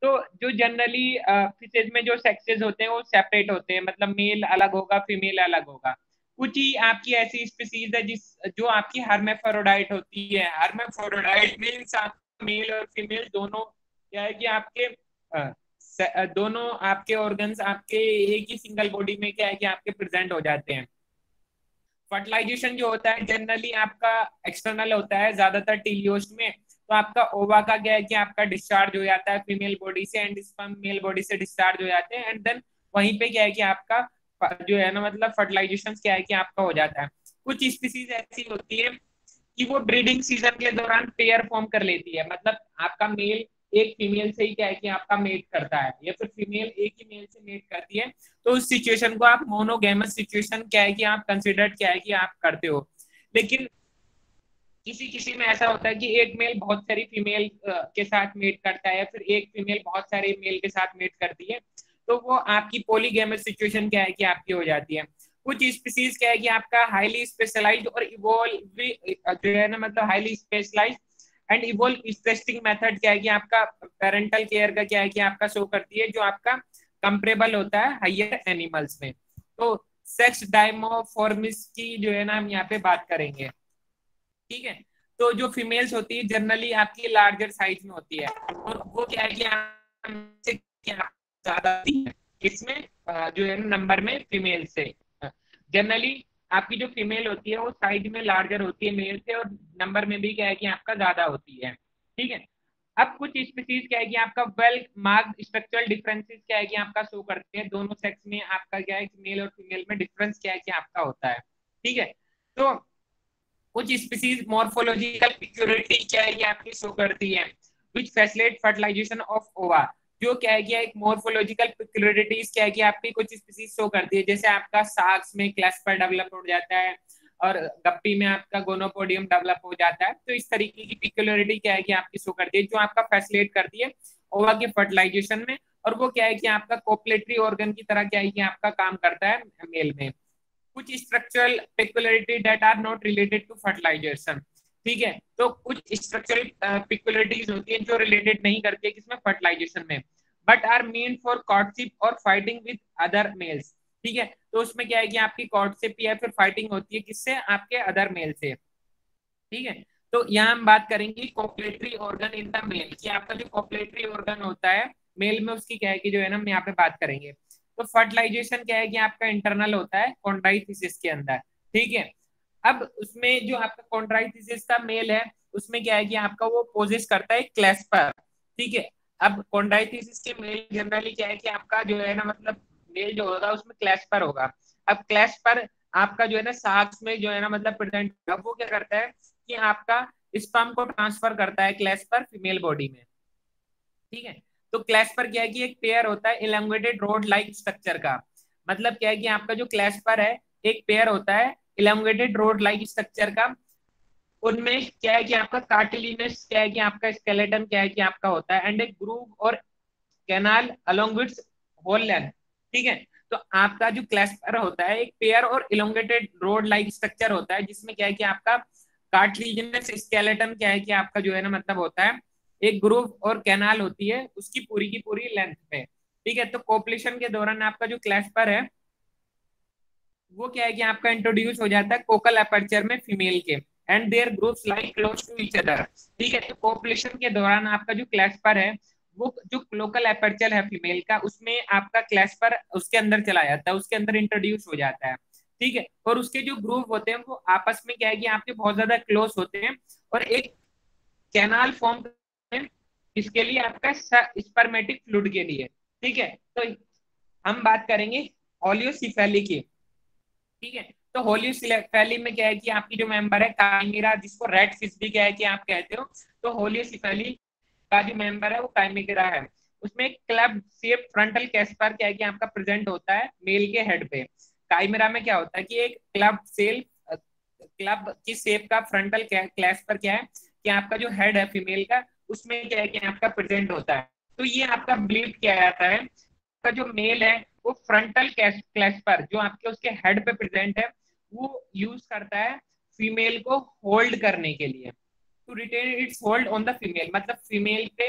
तो जो generally fishes में जो सेक्सेस होते हैं वो सेपरेट होते हैं, मतलब मेल अलग होगा फीमेल अलग होगा। कुछ ही आपकी ऐसी स्पीसीज है जिस जो आपकी हर्मेफ्रोडाइट होती है। हर्मेफ्रोडाइट मीन्स आप मेल और फीमेल दोनों क्या है कि आपके दोनों आपके ऑर्गन्स आपके एक ही सिंगल बॉडी में क्या है कि आपके प्रेजेंट हो जाते हैं। फर्टिलाइजेशन जो होता है जनरली आपका एक्सटर्नल होता है ज्यादातर टीलियोस्ट में। तो आपका ओवा का क्या है कि आपका डिस्चार्ज हो जाता है फीमेल बॉडी से, एंड स्पर्म मेल बॉडी से डिस्चार्ज हो जाते हैं, एंड देन वहीं पे क्या है कि आपका जो है ना मतलब फर्टिलाइजेशन क्या है कि आपका हो जाता है। कुछ स्पीसीज ऐसी होती है कि वो ब्रीडिंग सीजन के दौरान पेयर फॉर्म कर लेती है, मतलब आपका मेल एक फीमेल से ही क्या है कि आपका मेट करता है, या फिर फीमेल एक ही मेल से मेट करती है। तो उस सिचुएशन को आप मोनोगेमस सिचुएशन क्या है कि आप कंसिडर क्या है कि आप करते हो। लेकिन किसी किसी में ऐसा होता है कि एक मेल बहुत सारी फीमेल के साथ मेट करता है, या फिर एक फीमेल बहुत सारे मेल के साथ मेट करती है। तो वो आपकी पॉलीगैमस सिचुएशन क्या है कि आपकी हो जाती है। कुछ स्पीसीज क्या है कि आपका हाईली स्पेशलाइज्ड और इवोल्व जो है ना मतलब highly specialized and evolve spacing method क्या है कि आपका पेरेंटल केयर का क्या है कि आपका शो करती है, जो आपका कंपेरेबल होता है हाइयर एनिमल्स में। तो सेक्स डायमोफॉर्मिस की जो है ना हम यहाँ पे बात करेंगे। ठीक है। तो जो फीमेल्स होती है जनरली आपकी लार्जर साइज में होती है, और वो क्या है कि ज्यादा होती है इसमें जो है नंबर में फीमेल से। जनरली आपकी जो फीमेल होती है वो साइज में लार्जर होती है मेल से, और नंबर में भी क्या है कि आपका ज्यादा होती है। ठीक है। अब कुछ स्पीसीज क्या है कि आपका वेल मार्क्ड स्ट्रक्चरल डिफरेंसेस क्या है कि आपका शो करते हैं, दोनों सेक्स में आपका क्या है मेल और फीमेल में डिफरेंस क्या है कि आपका होता है। ठीक है। तो कुछ स्पीसीज मॉर्फोलॉजिकल सिक्योरिटी क्या है ये आपकी शो करती है, विच फैसिलिटेट फर्टिलाइजेशन ऑफ ओवा। जो क्या है कि एक मॉर्फोलॉजिकल सिक्योरिटीज क्या है कि आपकी कुछ स्पीसीज शो करती है, जैसे आपका सार्क्स में क्लैस्पर डेवलप हो जाता है, और गप्पी में आपका गोनोपोडियम डेवलप हो जाता है। तो इस तरीके की पिक्युलरिटी क्या है कि आपकी शो करती है, जो आपका फैसिलिटेट करती है ओवा के फर्टिलाइजेशन में। और वो क्या है कि आपका कोपलेटरी ऑर्गन की तरह क्या है कि आपका काम करता है मेल में। कुछ structural peculiarity that are not related to fertilization. ठीक है। तो कुछ स्ट्रक्चरल पेक्युलरिटीज होती है जो रिलेटेड नहीं करती है किसमें फर्टिलाइजेशन में, but are main for courtship और फाइटिंग विद अदर मेल्स। ठीक है। तो उसमें क्या है कि आपकी कॉर्टशिप या फिर फाइटिंग होती है किससे, आपके अदर मेल से। ठीक है। तो यहाँ हम बात करेंगे कॉपलेटरी ऑर्गन इन द मेल, कि आपका जो कॉपलेटरी ऑर्गन होता है मेल में उसकी क्या है कि जो है ना हम यहाँ पे बात करेंगे। तो फर्टिलाइजेशन क्या है कि आपका इंटरनल होता है कॉन्ड्राइथिस के अंदर। ठीक है। अब उसमें जो आपका कॉन्ड्राइथिस का मेल है उसमें क्या है कि आपका वो पोजेस करता है क्लैस्पर। ठीक है। अब कॉन्ड्राइथिस के मेल जनरली क्या है कि आपका जो है ना मतलब मेल जो होगा उसमें क्लैस्पर होगा। अब क्लैस्पर आपका जो है ना साक्स में जो है ना मतलब प्रेजेंट, अब वो क्या करता है कि आपका स्पर्म को ट्रांसफर करता है क्लैस्पर फीमेल बॉडी में। ठीक है। तो क्लैस्पर क्या है कि एक पेयर होता है इलांगेटेड रोड लाइक स्ट्रक्चर का। मतलब क्या है कि आपका जो क्लैस्पर है एक पेयर होता है इलांगेटेड रोड लाइक स्ट्रक्चर का। उनमें क्या है कि आपका कार्टिलिनस क्या है कि आपका स्केलेटन क्या है कि आपका होता है, एंड एक ग्रूव और canal along with whole length. ठीक है। तो आपका जो क्लैस्पर होता है एक पेयर और इलोंगेटेड रोड लाइक स्ट्रक्चर होता है, जिसमें क्या है कि आपका कार्टिलिजिनस स्केलेटन क्या है कि आपका जो है ना मतलब होता है, एक ग्रूव और कैनाल होती है उसकी पूरी की पूरी लेंथ पे। ठीक है। तो कोपलेशन के दौरान आपका जो क्लैस्पर है वो क्या है कि आपका इंट्रोड्यूस हो जाता है कोकल अपर्चर में फीमेल के, and their groups like close to each other. ठीक है। तो कोपुलेशन के दौरान आपका जो क्लैस्पर है वो जो लोकल अपर्चर है फीमेल का उसमें आपका क्लैस्पर उसके अंदर चला जाता है, उसके अंदर इंट्रोड्यूस हो जाता है। ठीक है। और उसके जो ग्रुप होते हैं वो आपस में क्या है कि आपके बहुत ज्यादा क्लोज होते हैं, और एक कैनाल फॉर्म करते हैं इसके लिए आपका स्पर्मेटिक फ्लूइड के लिए। ठीक है। तो हम बात करेंगे ओलियोसिफेली की। ठीक है। तो होली सिफेली में क्या है कि आपकी जो मेंबर है काइमेरा, जिसको रेड फिश भी क्या है कि आप कहते हो। तो होली सिफेली का जो मेंबर है वो काइमेरा है। उसमें क्लब शेप फ्रंटल कैस्पर क्या है कि आपका प्रेजेंट होता है मेल के हेड पे। काइमेरा में क्या होता है कि एक क्लब की शेप का फ्रंटल क्लैस्पर क्या है कि आपका जो हेड है फीमेल का उसमें क्या है कि आपका प्रेजेंट होता है। तो ये आपका बिलीव किया जाता है का जो मेल है वो फ्रंटल क्लैस्पर जो आपके उसके हेड पे प्रेजेंट है वो यूज करता है फीमेल को होल्ड करने के लिए, to retain its hold on the female. मतलब फीमेल पे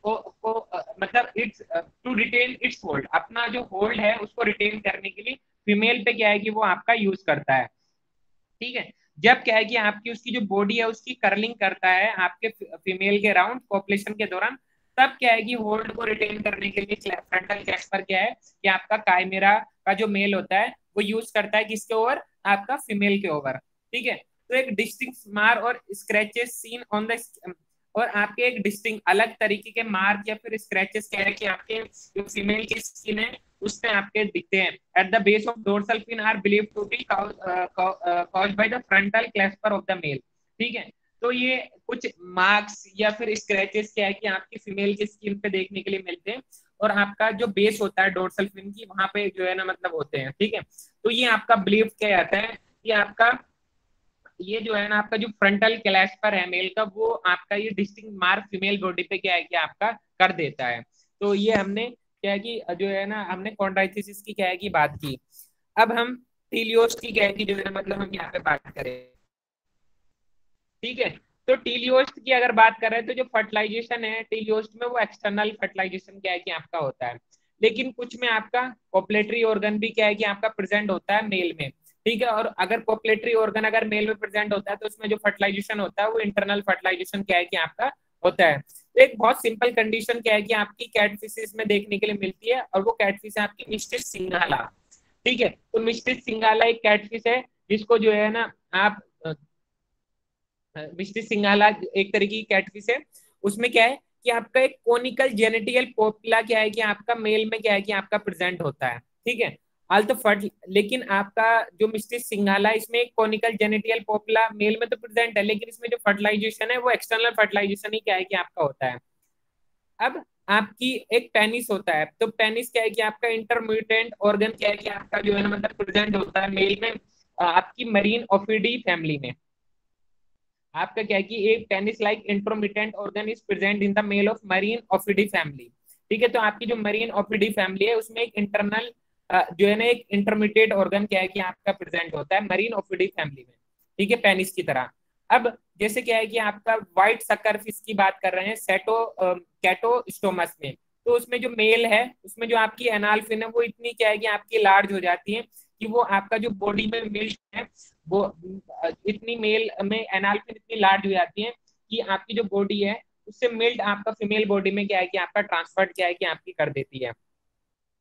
को मतलब मतलब its to retain its hold, अपना जो होल्ड है उसको रिटेन करने के लिए फीमेल पे क्या है कि वो आपका यूज करता है। ठीक है। जब क्या है कि आपकी उसकी जो बॉडी है उसकी कर्लिंग करता है आपके फीमेल के राउंड पॉपुलेशन के दौरान, तब क्या है कि होल्ड को रिटेन करने के लिए फ्रंटल कैस्पर क्या है कि आपका काइमेरा का जो मेल होता है वो यूज करता है किसके ओवर, आपका फीमेल के ओवर। ठीक है। तो एक डिस्टिंक्ट मार्क और स्क्रैचेस सीन ऑन द, और आपके एक डिस्टिंक्ट अलग तरीके के मार्क या फिर स्क्रैचेस क्या है कि आपके जो फीमेल की स्किन है उसमें आपके दिखते हैं। At the base of dorsal fin are believe to be caused by the frontal clasper of the male. ठीक है। तो ये कुछ मार्क्स या फिर स्क्रैचेस क्या है कि आपकी फीमेल की स्किन पे देखने के लिए मिलते हैं, और आपका जो बेस होता है डोर्सल फिन की वहां पे जो है ना मतलब होते हैं। ठीक है। तो ये आपका बिलीव क्या जाता है कि आपका ये जो है ना आपका जो फ्रंटल क्लैस्पर है मेल का, वो आपका ये डिस्टिंक्ट मार्क फीमेल बॉडी पे क्या है कि आपका कर देता है। तो ये हमने क्या है कि जो है ना हमने कॉन्ड्राइथिस की क्या है कि बात की। अब हम टीलियोस की क्या है कि जो है ना मतलब हम यहाँ पे बात करें। ठीक है। तो टीलियोस्ट की अगर बात करें तो जो फर्टिलाइजेशन है टीलियोस्ट में वो एक्सटर्नल फर्टिलाइजेशन क्या है कि आपका होता है, लेकिन कुछ में आपका पॉपुलेटरी ऑर्गन भी क्या है कि आपका प्रेजेंट होता है मेल में। ठीक है। और अगर पॉपुलेटरी ऑर्गन अगर मेल में प्रेजेंट होता है तो उसमें जो फर्टिलाइजेशन होता है वो इंटरनल फर्टिलाइजेशन क्या है कि आपका होता है। तो एक बहुत सिंपल कंडीशन क्या है कि आपकी कैटफिशेस में देखने के लिए मिलती है, और वो कैटफिश है आपकी मिस्टिस सिंगाला। ठीक है। तो मिस्टिस सिंगाला एक कैटफिश है जिसको जो है ना आप मिस्ट्री सिंगाला एक तरीके की कैटफिश है। उसमें क्या है कि आपका एक कोनिकल जेनेटियल पोपला क्या है कि आपका मेल में क्या है कि आपका प्रेजेंट होता है। ठीक है। आल तो फर्ट लेकिन आपका जो मिस्ट्री सिंगाला इसमें एक कोनिकल जेनेटियल पोपला मेल में तो प्रेजेंट है, लेकिन इसमें जो फर्टिलाइजेशन है वो एक्सटर्नल फर्टिलाइजेशन ही क्या है कि आपका होता है। अब आपकी एक पेनिस होता है, तो पेनिस क्या है कि आपका इंटरम्यूटेंट ऑर्गन क्या है कि आपका जो है ना मतलब प्रेजेंट होता है मेल में आपकी मरीन ऑफिडी फैमिली में। आपका क्या है कि एक penis like intromittent organ is present in the male of marine Ophidiidae family. ठीक है। तो आपकी जो मरीन ऑफिडी फैमिली है उसमें एक इंटरनल जो है ना एक इंटरमीडिएट ऑर्गन क्या है कि आपका प्रेजेंट होता है मरीन ऑफिडी फैमिली में। ठीक है। पेनिस की तरह। अब जैसे क्या है कि आपका व्हाइट सकर फिश की बात कर रहे हैं सेटो कैटोस्टोमस में, तो उसमें जो मेल है उसमें जो आपकी एनाल फिन है वो इतनी क्या है कि आपकी लार्ज हो जाती है कि वो आपका जो बॉडी में मिल्क है वो इतनी मेल में एनाल फिन इतनी लार्ज हो जाती है कि आपकी जो बॉडी है उससे मिल्क आपका फीमेल बॉडी में क्या है कि आपका ट्रांसफर क्या है कि आपकी कर देती है।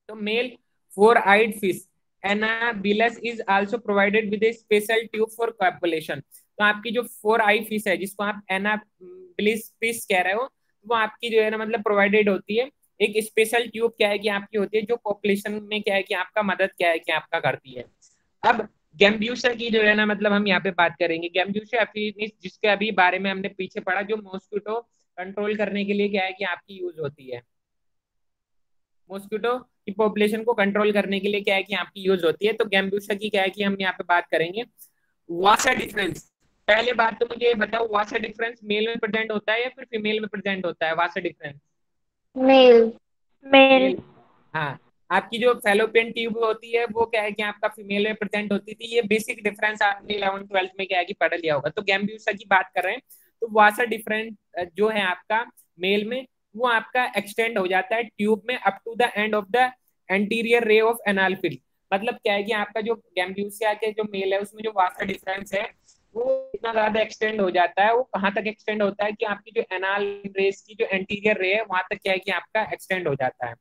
तो male four eyed fish Anableps is also provided with a special tube for copulation. तो आपकी जो फोर आई फिश है जिसको आप एनाबिलिस फिश कह रहे हो, वो आपकी जो है ना मतलब प्रोवाइडेड होती है एक स्पेशल ट्यूब क्या है कि आपकी होती है जो पॉपुलेशन में क्या है कि आपका मदद क्या है कि आपका करती है। अब गैम्ब्यूसा की जो है ना मतलब हम यहाँ पे बात करेंगे गैम्ब्यूसा एफिनिस, जिसके अभी बारे में हमने पीछे पढ़ा, जो मॉस्किटो कंट्रोल करने के लिए क्या है कि आपकी यूज होती है। मॉस्किटो की पॉपुलेशन को कंट्रोल करने के लिए क्या है कि आपकी यूज होती है। तो गैम्ब्यूसा की क्या है कि हम यहाँ पे बात करेंगे। वासा डिफरेंस, पहले बात तो मुझे बताओ वासा डिफरेंस मेल में प्रेजेंट होता है या फिर फीमेल में प्रेजेंट होता है वासा डिफरेंस। मेल। मेल। मेल। हाँ। आपकी जो फेलोपियन ट्यूब होती है वो क्या है कि आपका फीमेल में प्रेजेंट होती थी। ये बेसिक डिफरेंस आपने 11th 12th में क्या है कि पढ़ लिया होगा। तो गैम्ब्यूसा की बात कर रहे हैं तो वासा डिफरेंट जो है आपका मेल में वो आपका एक्सटेंड हो जाता है ट्यूब में up to the end of the anterior ray of anal fin. मतलब क्या है कि आपका जो गैम्ब्यूसिया के जो मेल है उसमें जो वासा डिफरेंस है वो इतना ज्यादा एक्सटेंड हो जाता है। वो कहाँ तक एक्सटेंड होता है कि आपकी जो एनाल रेस की जो एंटीरियर रे है वहां तक क्या है कि आपका एक्सटेंड हो जाता है।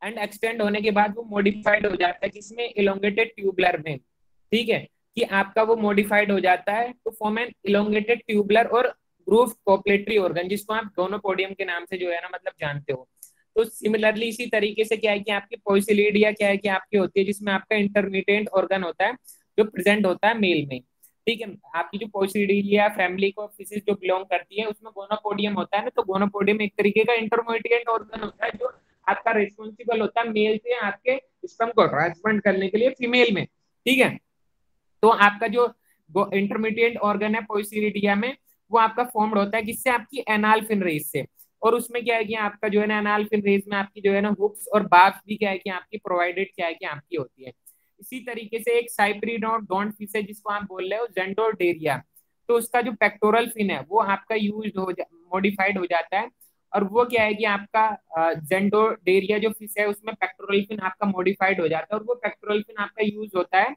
एंड एक्सटेंड होने के बाद वो मॉडिफाइड हो जाता है किसमें, इलोंगेटेड ट्यूबुलर में। ठीक है। कि आपका वो मॉडिफाइड हो जाता है to form an elongated tubular और ग्रूव पॉपुलेटरी ऑर्गन, जिसको आप गोनोपोडियम के नाम से जो है ना मतलब जानते हो। तो सिमिलरली इसी तरीके से क्या है कि आपकी पोइसिलिडिया क्या है कि आपकी होती है जिसमें आपका इंटरमीडिएट ऑर्गन होता है जो प्रेजेंट होता है मेल में। ठीक है। आपकी जो पोइसिलिडिया फैमिली को फिशेज जो बिलोंग करती है उसमें गोनोपोडियम होता है ना, तो गोनोपोडियम एक तरीके का इंटरमीडिएट ऑर्गन होता है जो आपका रिस्पॉन्सिबल होता है मेल से आपके स्पर्म को ट्रांसप्लांट करने के लिए फीमेल में। ठीक है। तो आपका जो इंटरमीडिएट ऑर्गन है पोइसिलिडिया में वो आपका फॉर्म्ड होता है किससे, आपकी एनाल फिन रेस से। और उसमें क्या है कि आपका जो है ना एनाल फिन रेस में आपकी जो है ना हुक्स और बार्ब्स भी क्या है कि आपकी प्रोवाइडेड क्या है कि आपकी होती है। इसी तरीके से एक साइप्रिनोडोंट फिश है जिसको आप बोल रहे हो जेंडोडेरिया। तो उसका जो पेक्टोरल फिन है वो आपका यूज हो मॉडिफाइड हो जाता है और वो क्या है कि आपका जेंडोडेरिया जो फिश है उसमें पेक्टोरल फिन आपका मॉडिफाइड हो जाता है, और वो पेक्टोरल फिन आपका यूज होता है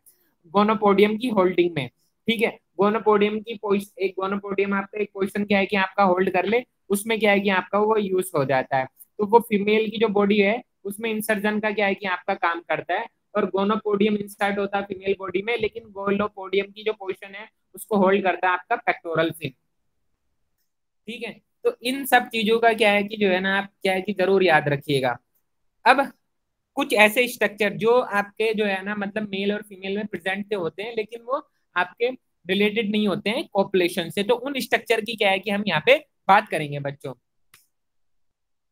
गोनोपोडियम की होल्डिंग में। ठीक है, गोनोपोडियम की पोजिशन, एक गोनोपोडियम आपका एक पोजिशन क्या है कि आपका होल्ड कर ले, उसमें क्या है कि आपका वो यूज हो जाता है। तो वो फीमेल की जो बॉडी है उसमें इंसर्जन का क्या है कि आपका काम करता है, और गोनोपोडियम इंसर्ट होता है फीमेल बॉडी में, लेकिन गोनोपोडियम की जो पोजिशन है उसको होल्ड करता है आपका पेक्टोरल फिन। ठीक है, तो इन सब चीजों का क्या है कि जो है ना आप क्या है कि जरूर याद रखिएगा। अब कुछ ऐसे स्ट्रक्चर जो आपके जो है ना मतलब मेल और फीमेल में प्रेजेंट होते हैं, लेकिन वो आपके रिलेटेड नहीं होते हैं पॉपुलेशन से, तो उन स्ट्रक्चर की क्या है कि हम यहाँ पे बात करेंगे बच्चों।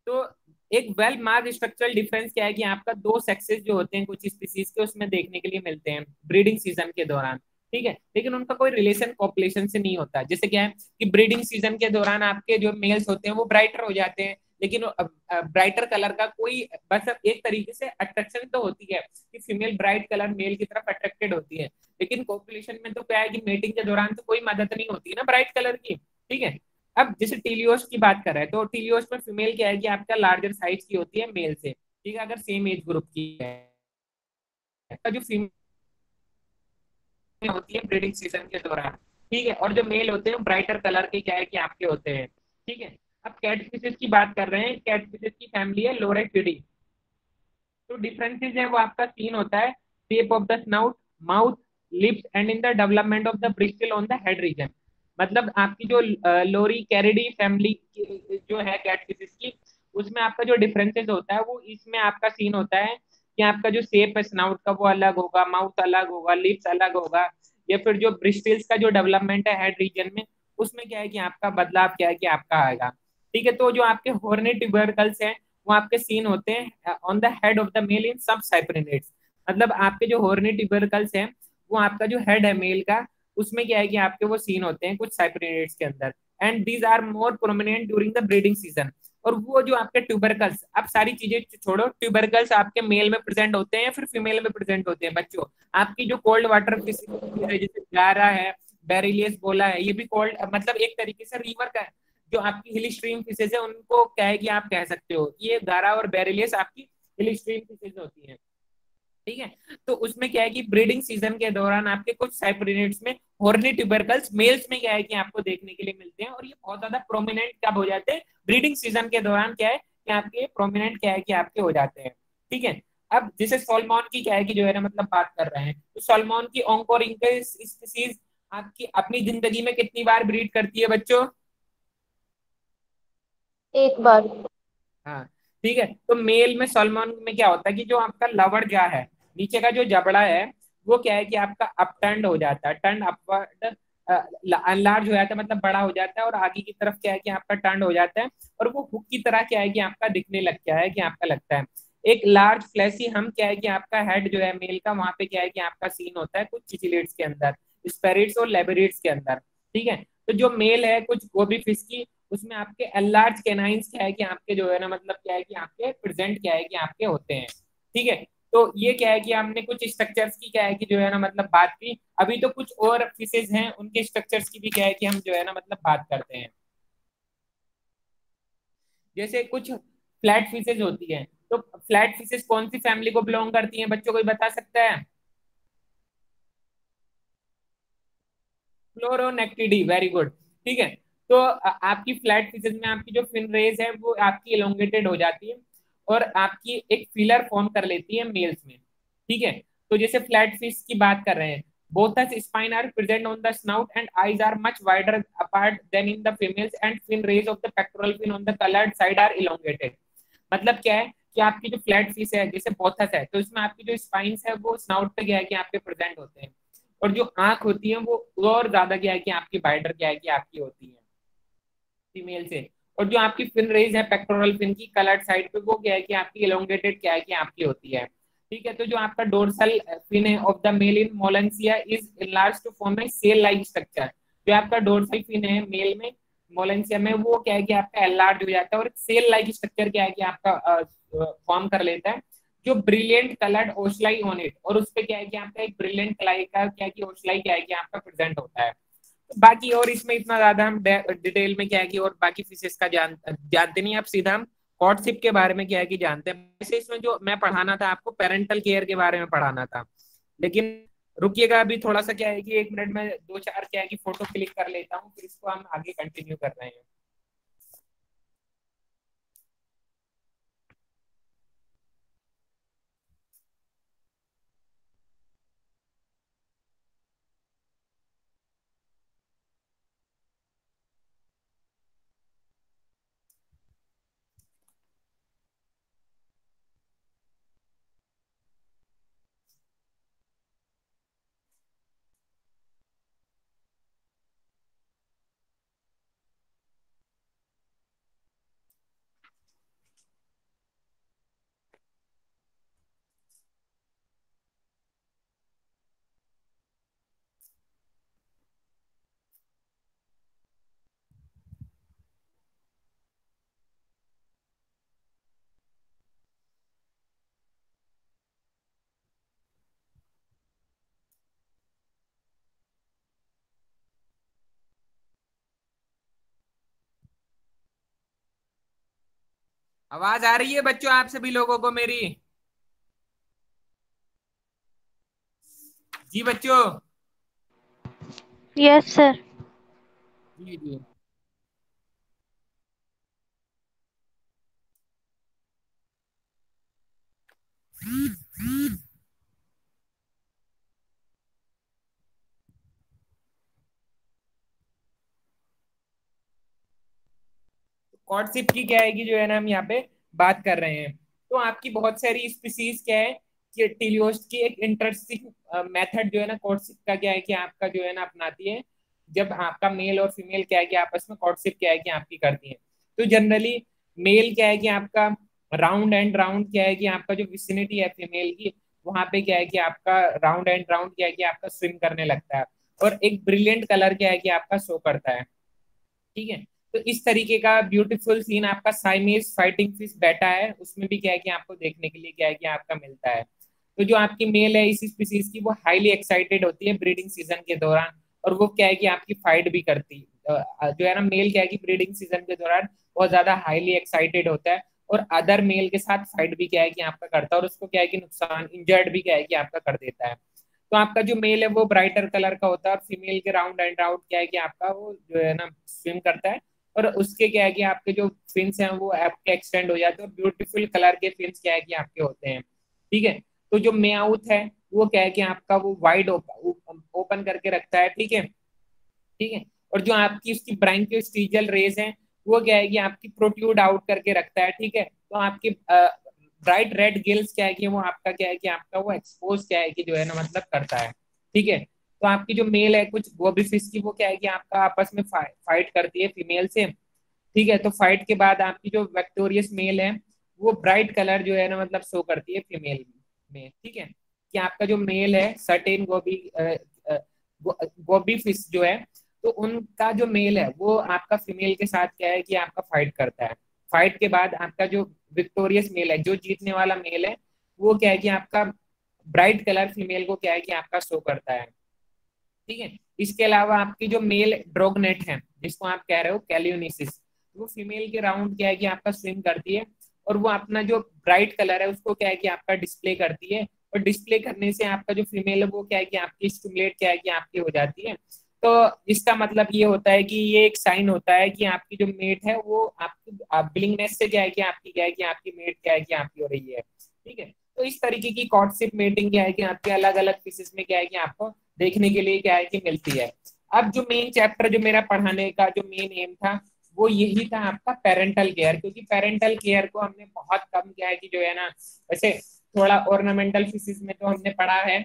तो एक वेल मार्क स्ट्रक्चरल डिफरेंस क्या है कि आपका दो सेक्सेस जो होते हैं कुछ स्पीसीज के उसमें देखने के लिए मिलते हैं ब्रीडिंग सीजन के दौरान। ठीक है, लेकिन उनका कोई रिलेशन पॉपुलेशन से नहीं होता। जैसे क्या है कि ब्रीडिंग सीजन के दौरान आपके जो मेल्स होते हैं वो ब्राइटर हो जाते हैं, लेकिन ब्राइटर कलर का कोई बस एक तरीके से अट्रैक्शन तो होती है कि फीमेल ब्राइट कलर मेल की तरफ अट्रैक्टेड होती है, लेकिन पॉपुलेशन में तो क्या है कि मेटिंग के दौरान तो कोई मदद नहीं होती है ना ब्राइट कलर की। ठीक है, अब जैसे टीलियोस की बात कर रहे हैं तो टीलियोस में फीमेल क्या है कि आपका लार्जर साइज की होती है मेल से। ठीक है, अगर सेम एज ग्रुप की है तो जो फीमेल होती है ब्रीडिंग सीजन के दौरान। ठीक है, और जो मेल होते हैं ब्राइटर कलर के क्या है कि आपके होते हैं। ठीक है, अब कैट फिशेस की बात कर रहे हैं, कैट फिशेस की फैमिली है लोरेक्टिडी। तो डिफरेंसेस है वो आपका सीन होता है shape of the snout, mouth, lips and in the development of the Bristol on the head region. मतलब आपकी जो लोरी कैरिडी फैमिली जो है कैटफिशेस की, उसमें आपका जो डिफरेंसेस होता है वो इसमें आपका सीन होता है कि आपका जो शेप है स्नाउट का वो अलग होगा, माउथ अलग होगा, लिप्स अलग होगा, या फिर जो ब्रिस्टल्स का जो डेवलपमेंट है हेड रीजन में उसमें क्या है कि आपका बदलाव क्या है कि आपका आएगा। ठीक है, तो जो आपके हॉर्नी ट्यूबरकल्स हैं वो आपके सीन होते हैं on the head of the male in सब साइप्रिनेट्स। मतलब आपके जो हॉर्नी ट्यूबरकल्स हैं वो आपका जो हेड है मेल का उसमें क्या है कि आपके वो सीन होते हैं कुछ साइप्रिनेट्स के अंदर, and these are more prominent during the breeding season. और वो जो आपके ट्यूबरकल्स, अब सारी चीजें छोड़ो, ट्यूबरकल्स आपके मेल में प्रेजेंट होते हैं या फिर फीमेल में प्रेजेंट होते हैं बच्चों। आपकी जो कोल्ड वाटर फिशेज है जैसे गारा है, बेरिलियस बोला है, ये भी कोल्ड मतलब एक तरीके से रिवर का जो आपकी हिल स्ट्रीम फिशेज है उनको क्या है कि आप कह सकते हो ये गारा और बेरिलियस आपकी हिल स्ट्रीम फिशेज होती हैं। ठीक है, तो उसमें क्या है कि ब्रीडिंग सीजन के दौरान आपके कुछ साइप्रिनेट्स में हॉर्नी ट्यूबरकल्स मेल्स में क्या है कि आपको देखने के लिए मिलते हैं, और ये बहुत ज्यादा प्रोमिनेंट कब हो जाते हैं ब्रीडिंग सीजन के दौरान क्या है कि आपके प्रोमिनेंट क्या है कि आपके हो जाते हैं। ठीक है, अब जैसे सॉलमॉन की क्या है कि जो है ना मतलब बात कर रहे हैं, तो सॉलमॉन की ओंकोरिंकस स्पीसीज आपकी अपनी जिंदगी में कितनी बार ब्रीड करती है बच्चों? एक बार। हाँ, ठीक है, तो मेल में सलमान में क्या होता है कि जो आपका लवर जा है, नीचे का जो जबड़ा है वो क्या है कि आपका अपटर्न हो जाता है, टर्न अपवर्ड लार्ज हो जाता है, मतलब बड़ा हो जाता है, और आगे की तरफ क्या है कि आपका टर्न हो जाता है, और वो हुक की तरह क्या है कि आपका दिखने लग क्या है कि आपका लगता है। एक लार्ज फ्लैशी हम क्या है कि आपका हेड जो है मेल का वहां पे क्या है कि आपका सीन होता है कुछ चिचिलेट्स के अंदर, स्पेरिट्स और लेबरिट्स के अंदर। ठीक है, तो जो मेल है कुछ गोबी फिश की उसमें आपके एलार्ज कैनाइंस क्या है कि आपके जो है ना मतलब क्या है कि आपके प्रेजेंट क्या है कि आपके होते हैं। ठीक है, तो ये क्या है कि हमने कुछ स्ट्रक्चर्स की क्या है कि जो है ना मतलब बात की, अभी तो कुछ और फिशेज हैं उनके स्ट्रक्चर्स की भी क्या है कि हम जो है ना मतलब बात करते हैं। जैसे कुछ फ्लैट फिशेज होती है, तो फ्लैट फिशेज कौन सी फैमिली को बिलोंग करती हैं बच्चों, कोई बता सकता है? फ्लोरोनेक्टिडी, वेरी गुड। ठीक है, तो आपकी फ्लैट फिशेज में आपकी जो फिन रेज है वो आपकी एलोंगेटेड हो जाती है, और आपकी एक फिलर फॉर्म कर लेती है मेल्स में। ठीक है, तो जैसे फ्लैट फिश की बात कर रहे हैं, both the spine are present on the snout and eyes are much wider apart than in the females and fin rays of the pectoral fin on the colored side are elongated। मतलब क्या है कि आपकी जो flat fish है जैसे पोथस है तो इसमें आपकी जो स्पाइंस है वो स्नाउट पे क्या है कि आपके प्रेजेंट होते हैं, और जो आंख होती है वो और ज्यादा क्या है कि आपकी वाइडर क्या है कि आपकी होती है फीमेल से। और जो आपकी फिन रेज है पेक्टोरल फिन की कलर्ड साइड पे वो क्या है कि आपकी एलोंगेटेड क्या है कि आपकी होती है। ठीक है, तो जो आपका डोर्सल फिन है of the male in Mollienesia is enlarge to form a sail like structure. जो आपका डोर्सल फिन है मेल में मोलेंसिया में वो क्या है कि आपका एनलार्ज हो जाता है और सेल लाइक स्ट्रक्चर क्या है कि आपका फॉर्म कर लेता है, जो ब्रिलियंट कलर्ड ओशलाई ऑन इट, और उस पे क्या है कि आपका एक ब्रिलियंट कलर का क्या है कि ओशलाई क्या है कि आपका प्रेजेंट होता है। बाकी और इसमें इतना ज्यादा हम डिटेल में क्या है कि और बाकी फिशेस का जानते नहीं, आप सीधा हम कॉर्डशिप के बारे में क्या है कि जानते हैं। वैसे इसमें जो मैं पढ़ाना था आपको पेरेंटल केयर के बारे में पढ़ाना था, लेकिन रुकिएगा अभी थोड़ा सा क्या है कि 1 मिनट में दो चार क्या है कि फोटो क्लिक कर लेता हूँ, फिर इसको हम आगे कंटिन्यू कर रहे हैं। आवाज आ रही है बच्चों आप सभी लोगों को मेरी? जी बच्चों। Yes sir. जी जी। कॉर्डशिप की क्या है कि जो है ना हम यहाँ पे बात कर रहे हैं, तो आपकी बहुत सारी स्पीसीज क्या है कि टिलियोस्ट की एक इंटरेस्टिंग मेथड जो है ना कॉर्डशिप का क्या है कि आपका जो है ना अपनाती है। जब आपका मेल और फीमेल क्या है कि आपस में कॉर्डशिप क्या है कि आपकी करती है, तो जनरली मेल क्या है कि आपका राउंड एंड राउंड क्या है कि आपका जो विसिनिटी है फीमेल की, वहां पे क्या है कि आपका राउंड एंड राउंड क्या है कि आपका स्विम करने लगता है, और एक ब्रिलियंट कलर क्या है कि आपका शो करता है। ठीक है, तो इस तरीके का ब्यूटीफुल सीन आपका साइमीज फाइटिंग फिश बैठा है, उसमें भी क्या है कि आपको देखने के लिए क्या है कि आपका मिलता है। तो जो आपकी मेल है इस स्पीसीज की, वो हाईली एक्साइटेड होती है ब्रीडिंग सीजन के दौरान, और वो क्या है कि आपकी फाइट भी करती है। जो है ना मेल क्या है कि ब्रीडिंग सीजन के दौरान बहुत ज्यादा हाईली एक्साइटेड होता है, और अदर मेल के साथ फाइट भी क्या है कि आपका करता है, और उसको क्या है कि नुकसान इंजर्ड भी क्या है कि आपका कर देता है। तो आपका जो मेल है वो ब्राइटर कलर का होता है, और फीमेल के राउंड एंड राउंड क्या है कि आपका वो जो है ना स्विम करता है, और उसके क्या है कि आपके जो फिन्स हैं वो आपके एक्सटेंड हो जाते हैं, और ब्यूटीफुल कलर के फिन्स क्या है कि आपके होते हैं। ठीक है, तो जो मेआउथ है वो क्या है कि आपका वो वाइड ओपन करके रखता है। ठीक है, ठीक है, और जो आपकी उसकी ब्रांकियोस्टीजियल रेज है वो क्या है कि आपकी प्रोट्रूड आउट करके रखता है। ठीक है, तो आपकी ब्राइट रेड गिल्स क्या है कि वो आपका क्या है कि आपका वो एक्सपोज क्या है कि जो है ना मतलब करता है। ठीक है, तो आपकी जो मेल है कुछ गोबी फिश की, वो क्या है कि आपका आपस में फाइट करती है फीमेल से। ठीक है, तो फाइट के बाद आपकी जो वेक्टोरियस मेल है वो ब्राइट कलर जो है ना मतलब शो करती है फीमेल में। ठीक है, कि आपका जो मेल है सर्टेन गोबी फिश जो है, तो उनका जो मेल है वो आपका फीमेल के साथ क्या है कि आपका फाइट करता है। फाइट के बाद आपका जो विक्टोरियस मेल है, जो जीतने वाला मेल है, वो क्या है कि आपका ब्राइट कलर फीमेल को क्या है कि आपका शो करता है। ठीक है, इसके अलावा आपकी जो मेल ड्रॉगनेट है जिसको आप कह रहे हो कैलियोनिसिस, वो फीमेल के राउंड क्या है कि आपका स्विम करती है, और वो अपना जो ब्राइट कलर है उसको क्या है कि आपका डिस्प्ले करती है, और डिस्प्ले करने से आपका जो फीमेल है वो क्या है कि आपकी स्टिमुलेट क्या है कि आपकी हो जाती है। तो इसका मतलब ये होता है कि ये एक साइन होता है कि आपकी जो मेट है वो आपकी बिलिंगनेस से क्या है कि आपकी क्या है कि आपकी मेट क्या है कि आपकी हो रही है। ठीक है, तो इस तरीके की कॉर्डशिप मेटिंग क्या है कि आपके अलग अलग पीसेस में क्या है कि आपको देखने के लिए क्या है कि मिलती है। अब जो मेन चैप्टर जो मेरा पढ़ाने का जो मेन एम था वो यही था आपका पेरेंटल केयर, क्योंकि पेरेंटल केयर को हमने बहुत कम किया है कि जो है ना, वैसे थोड़ा ऑर्नामेंटल फिशिस में तो हमने पढ़ा है।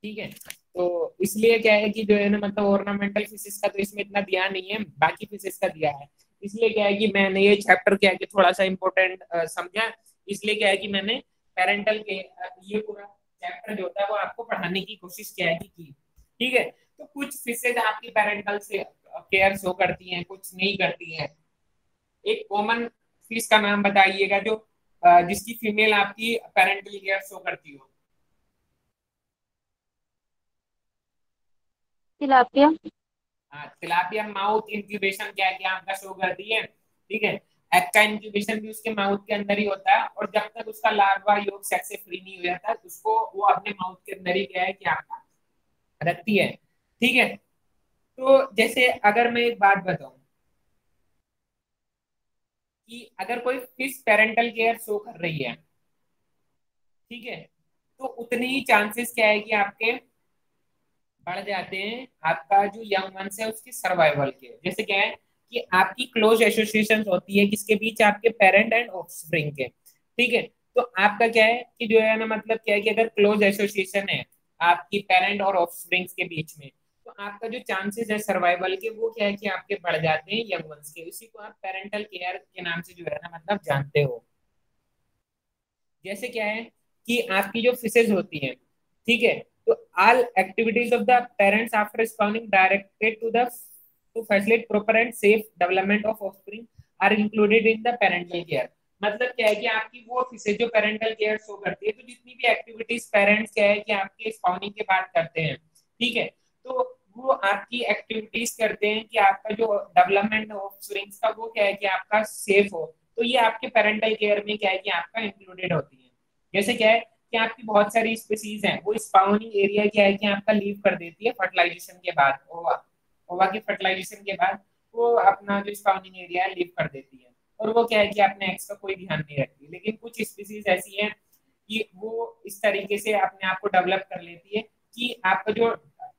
ठीक है, तो इसलिए क्या है कि जो है ना मतलब ऑर्नामेंटल फिशिस का तो इसमें इतना दिया नहीं है, बाकी फिशिस का दिया है। इसलिए क्या है कि मैंने ये चैप्टर क्या है कि थोड़ा सा इम्पोर्टेंट समझा, इसलिए क्या है कि मैंने पेरेंटल के ये पूरा चैप्टर जो होता है वो आपको पढ़ाने की कोशिश क्या है कि की। ठीक है, तो कुछ फिशेज आपकी पेरेंटल से केयर शो करती हैं, कुछ नहीं करती हैं। एक कॉमन फिश का नाम बताइएगा जो जिसकी फीमेल आपकी पेरेंटल केयर शो करती हो। तिलापिया। हाँ, तिलापिया माउथ इंक्यूबेशन क्या है कि आपका शो करती है, ठीक है। एग का इंक्यूबेशन भी उसके माउथ के अंदर ही होता है, और जब तक उसका लार्वा योग सेक्स से फ्री नहीं हो जाता उसको वो अपने माउथ के अंदर ही क्या है कि आपका रखती है, ठीक है। तो जैसे अगर मैं एक बात बताऊं कि अगर कोई फिश पेरेंटल केयर शो कर रही है, ठीक है, तो उतनी ही चांसेस क्या है कि आपके बढ़ जाते हैं, आपका जो यंग वंस है उसकी सर्वाइवल के। जैसे क्या है कि आपकी क्लोज एसोसिएशन होती है किसके बीच, आपके पेरेंट एंड ऑफस्प्रिंग के, ठीक है। तो आपका क्या है कि जो है ना मतलब क्या है कि अगर क्लोज एसोसिएशन है आपकी पेरेंट और ऑफस्प्रिंग के बीच में, तो आपका जो चांसेस है सर्वाइवल के वो क्या है कि आपके बढ़ जाते हैं यंग वंस के। उसी को आप पेरेंटल केयर के नाम से जो है ना मतलब जानते हो। जैसे क्या है कि आपकी जो फिशेज होती हैं, ठीक है, तो all activities of the parents after spawning directed to the to facilitate proper and safe development of offspring are included in the parental care. मतलब क्या है कि आपकी वो फिशेज जो पेरेंटल केयर शो करती है, तो जितनी भी एक्टिविटीज पेरेंट्स क्या है कि आपके स्पॉनिंग के बाद करते हैं, ठीक है, तो वो आपकी एक्टिविटीज करते हैं कि आपका जो डेवलपमेंट ऑफ स्प्रिंग्स का वो क्या है कि आपका सेफ हो। तो ये आपके पेरेंटल केयर में क्या है कि आपका इंक्लूडेड होती है। जैसे क्या है कि आपकी बहुत सारी स्पीसीज हैं, वो स्पाउनिंग एरिया क्या है कि आपका लीव कर देती है फर्टिलाइजेशन के बाद, ओवा ओवा की फर्टिलाइजेशन के बाद वो अपना जो स्पाउनिंग एरिया है लीव कर देती है, और वो क्या है कि अपने एक्स का कोई ध्यान नहीं रखती। लेकिन कुछ स्पीसीज ऐसी हैं कि वो इस तरीके से अपने आप को डेवलप कर लेती है कि आपका जो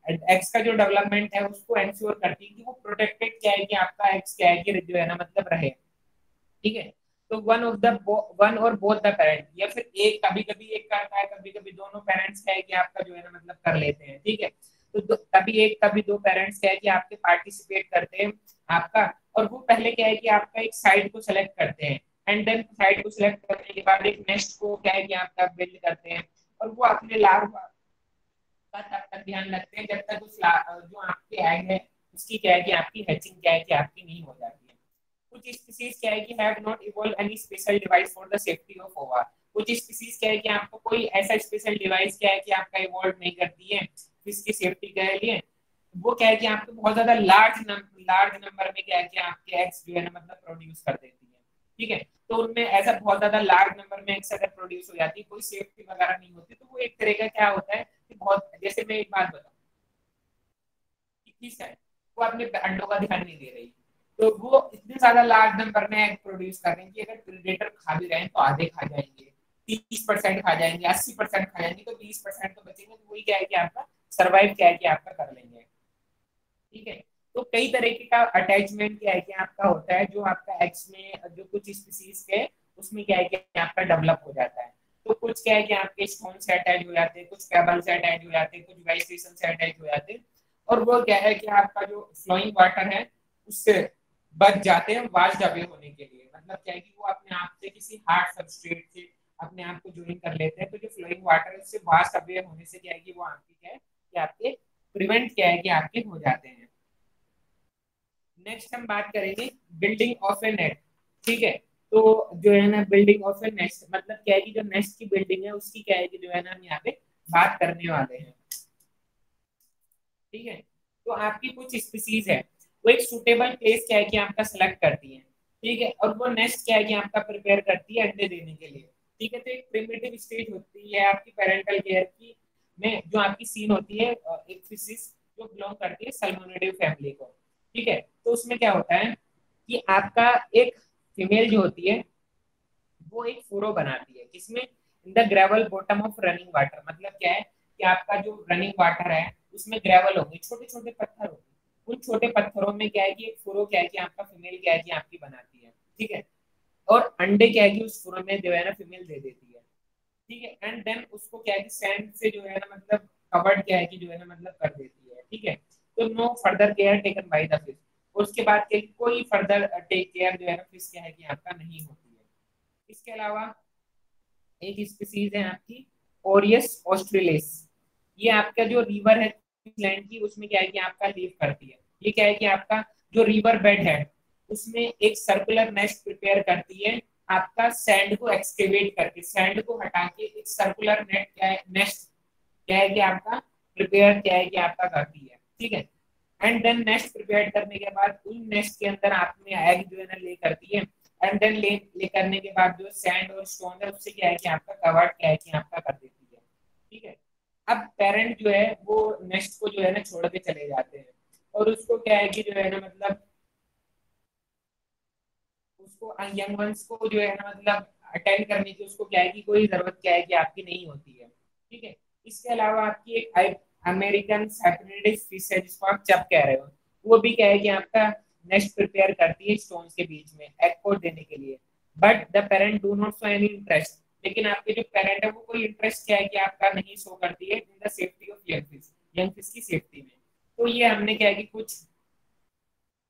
एक्स का जो डेवलपमेंट है उसको इंश्योर करती है कि वो प्रोटेक्टेड क्या है कि आपका एक्स क्या है कि जो है ना मतलब रहे, ठीक है। तो वन और बोथ द पेरेंट, या फिर एक, कभी कभी एक करता है, कभी कभी दोनों पेरेंट्स क्या है कि आपका जो है ना मतलब कर लेते हैं, ठीक है। तो कभी एक कभी दो पेरेंट्स क्या है कि आपके पार्टिसिपेट करते हैं आपका, और वो पहले क्या है कि आपका एक साइड को सिलेक्ट करते हैं, एंड देन साइड को सिलेक्ट करने के बाद एक नेक्स्ट को क्या है कि आपका बिल्ड करते हैं, और वो अपने लार्वा का तब तक ध्यान रखते हैं जब तक जो आपके एग है उसकी क्या है कि आपकी हैचिंग क्या है कि आपकी नहीं हो जाती है। कुछ स्पीसीज क्या है कि have not evolve any special device for the safety of ओवा। कुछ स्पीसीज क्या है कि आपको कोई ऐसा स्पेशल डिवाइस क्या है कि आपका इवॉल्व नहीं करती है इसकी सेफ्टी के लिए। वो क्या है कि आपको बहुत ज्यादा लार्ज नंबर में क्या है कि आपके एग्स जो है ना मतलब प्रोड्यूस कर देती है, ठीक है। तो उनमें ऐसा बहुत ज्यादा लार्ज नंबर में एग्स अगर प्रोड्यूस हो जाती है, कोई सेफ्टी वगैरह नहीं होती, तो वो एक तरह का क्या होता है कि बहुत, जैसे मैं एक बात बताऊं कि फिश है, वो अपने अंडों का ध्यान नहीं दे रही, तो वो इतने ज्यादा लार्ज नंबर में एग प्रोड्यूस कर रहे हैं कि अगर प्रेडेटर खा भी रहे हैं तो आधे खा जाएंगे, 30% खा जाएंगे, 80% खा जाएंगे, तो 20% तो बचेंगे। तो वही क्या है कि आपका सर्वाइव क्या है कि आपका कर लेंगे, ठीक है। तो कई तरीके का अटैचमेंट क्या है कि आपका होता है, जो आपका एक्स में जो कुछ स्पीसीज के उसमें क्या है कि आपका डेवलप हो जाता है। तो कुछ क्या है कि आपके स्टोन से अटैच हो जाते हैं, कुछ पेबल से अटैच हो जाते हैं, कुछ वेजिटेशन से अटैच हो जाते हैं, और वो क्या है कि आपका जो फ्लोइंग वाटर है उससे बच जाते हैं वास्ट अवे होने के लिए। मतलब क्या है कि वो अपने आप से किसी हार्ड सबस्ट्रेट से अपने आप को ज्वाइन कर लेते हैं, तो जो फ्लोइंग वाटर है उससे वास्ट अवे होने से क्या है कि वो आपकी क्या है कि आपके प्रिवेंट क्या है कि आपके हो जाते हैं। नेक्स्ट हम बात करेंगे बिल्डिंग ऑफ ए नेट, ठीक है। तो जो है ना बिल्डिंग ऑफ ए नेस्ट मतलब क्या है कि जो नेस्ट की बिल्डिंग है उसकी क्या है कि जो है ना हम यहाँ पे बात करने वाले हैं, ठीक है। तो आपकी कुछ स्पीसीज है वो एक सुटेबल प्लेस क्या है कि आपका सेलेक्ट करती है, ठीक है, और वो नेस्ट क्या है कि आपका प्रिपेयर करती है अंडे देने के लिए, ठीक है। तो एक प्रिमिटिव स्टेज होती है आपकी पेरेंटल केयर की में, जो आपकी सीन होती है एक फिशिस जो बिलोंग करती है सल्मोनेडिव फैमिली को, ठीक है। तो उसमें क्या होता है कि आपका एक फीमेल जो होती है वो एक फुरो बनाती है, किसमें, in the gravel bottom of running water. मतलब क्या है कि आपका जो रनिंग वाटर है उसमें ग्रेवल होंगे, छोटे छोटे पत्थर होंगे, उन छोटे पत्थरों में क्या है कि एक फुरो क्या है कि आपका फीमेल क्या है कि आपकी बनाती है, ठीक है। और अंडे क्या है कि उस फुरो में जो है ना फीमेल दे देती है, ठीक है। एंड देन उसको क्या है कि सैंड से जो है ना मतलब कवर्ड क्या है कि जो है ना मतलब कर देती है, ठीक है। तो no further care taken by the fish, उसके बाद के कोई फर्दर टेक केयर जो है ना फिश क्या है कि आपका नहीं होती है। इसके अलावा एक स्पीसीज है आपकी ओरियस ऑस्ट्रेलिस, ये आपका जो रिवर है क्वींसलैंड की उसमें क्या है कि आपका लीव करती है। ये क्या है कि आपका जो रिवर बेड है उसमें एक सर्कुलर नेस्ट प्रिपेयर करती है, आपका सैंड को एक्सकेवेट करके, सैंड को हटा के एक सर्कुलर नेट क्या है नेस्ट क्या है कि आपका प्रिपेयर क्या है कि आपका करती है, ठीक है। एंड देन नेस्ट प्रिपेयर करने के बाद उन नेस्ट के अंदर आपने एग जो है ना ले करती है, एंड देन ले करने के बाद जो सैंड और स्टोन है उससे क्या है कि आपका कवर्ड क्या है कि आपका कर देती है। ठीक है। अब पेरेंट जो है वो नेस्ट को जो है ना छोड़ के चले जाते हैं, और उसको क्या है कि जो है ना मतलब उसको यंग वंस को जो है ना मतलब अटेंड करने की उसको क्या है कि कोई जरूरत क्या है कि आपकी नहीं होती है। ठीक है। इसके अलावा आपकी एक अमेरिकन सैप्रेडिस फिश है जिसको आप चप कह रहे हो, वो भी क्या है कि आपका नेस्ट प्रिपेयर करती है स्टोन्स के बीच में एग को देने के लिए, but the parent do not show any interest. लेकिन आपके जो पेरेंट है वो कोई इंटरेस्ट क्या है कि आपका नहीं शो करती है in the safety of young fish की सेफ्टी में। तो ये हमने क्या है कि कुछ